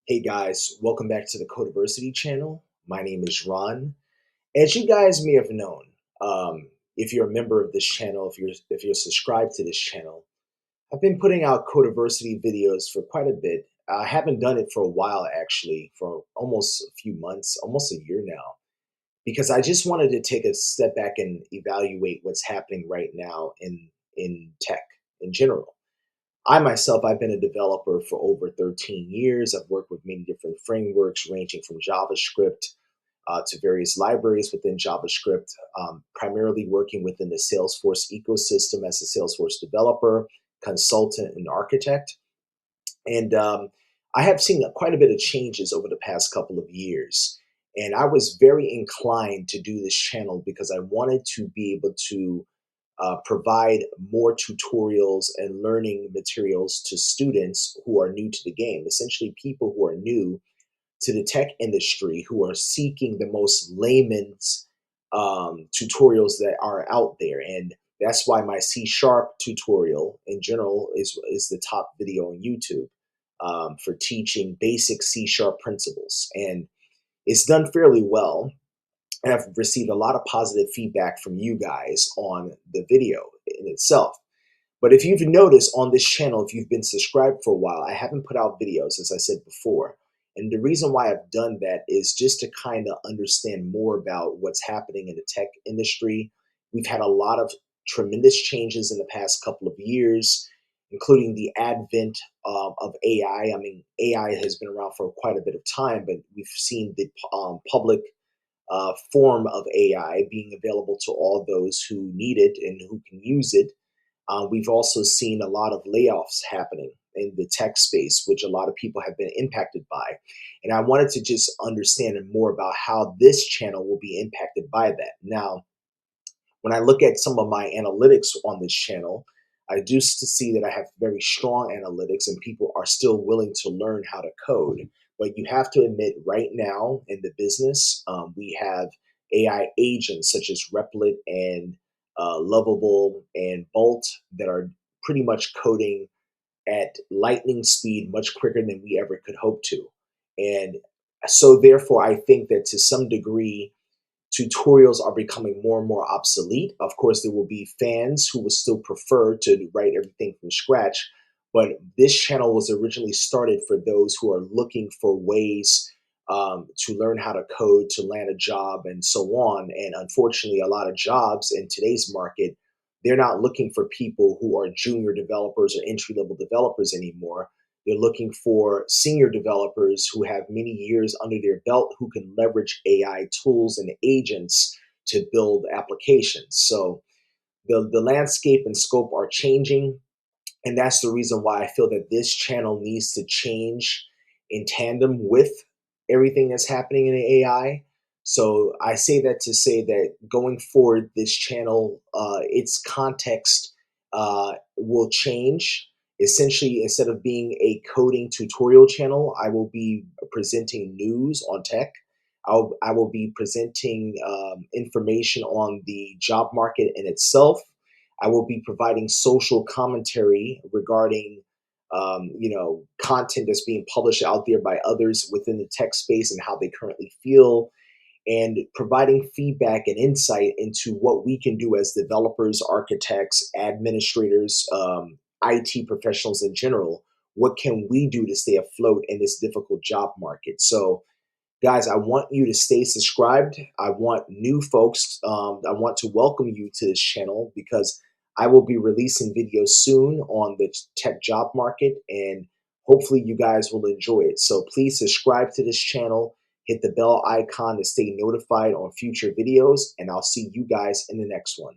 Hey guys, welcome back to the Coderversity channel. My name is Ron. As you guys may have known, if you're a member of this channel, if you're subscribed to this channel, I've been putting out Coderversity videos for quite a bit. I haven't done it for a while actually, for almost a few months, almost a year now, because I just wanted to take a step back and evaluate what's happening right now in tech in general. I myself, I've been a developer for over 13 years. I've worked with many different frameworks, ranging from JavaScript to various libraries within JavaScript, primarily working within the Salesforce ecosystem as a Salesforce developer, consultant, and architect. And I have seen quite a bit of changes over the past couple of years. And I was very inclined to do this channel because I wanted to be able to provide more tutorials and learning materials to students who are new to the game, essentially people who are new to the tech industry, who are seeking the most layman's tutorials that are out there. And that's why my C Sharp tutorial in general is the top video on YouTube for teaching basic C Sharp principles. And it's done fairly well, and I've received a lot of positive feedback from you guys on the video in itself. But if you've noticed on this channel, if you've been subscribed for a while, I haven't put out videos, as I said before. And the reason why I've done that is just to kind of understand more about what's happening in the tech industry. We've had a lot of tremendous changes in the past couple of years, including the advent of AI. I mean, AI has been around for quite a bit of time, but we've seen the public form of AI being available to all those who need it and who can use it. We've also seen a lot of layoffs happening in the tech space, which a lot of people have been impacted by. And I wanted to just understand more about how this channel will be impacted by that. Now, when I look at some of my analytics on this channel, I do see that I have very strong analytics and people are still willing to learn how to code. But you have to admit, right now in the business, we have AI agents such as Replit and Lovable and Bolt that are pretty much coding at lightning speed, much quicker than we ever could hope to. And so, therefore, I think that to some degree, tutorials are becoming more and more obsolete. Of course, there will be fans who will still prefer to write everything from scratch, but this channel was originally started for those who are looking for ways to learn how to code, to land a job, and so on. And unfortunately, a lot of jobs in today's market, they're not looking for people who are junior developers or entry level developers anymore. They're looking for senior developers who have many years under their belt who can leverage AI tools and agents to build applications. So the landscape and scope are changing. And that's the reason why I feel that this channel needs to change in tandem with everything that's happening in AI. So I say that to say that going forward, this channel, its context will change. Essentially, instead of being a coding tutorial channel, I will be presenting news on tech. I will be presenting information on the job market in itself. I will be providing social commentary regarding, content that's being published out there by others within the tech space and how they currently feel, and providing feedback and insight into what we can do as developers, architects, administrators, IT professionals in general. What can we do to stay afloat in this difficult job market? So, guys, I want you to stay subscribed. I want new folks. I want to welcome you to this channel because I will be releasing videos soon on the tech job market, and hopefully you guys will enjoy it. So please subscribe to this channel, hit the bell icon to stay notified on future videos, and I'll see you guys in the next one.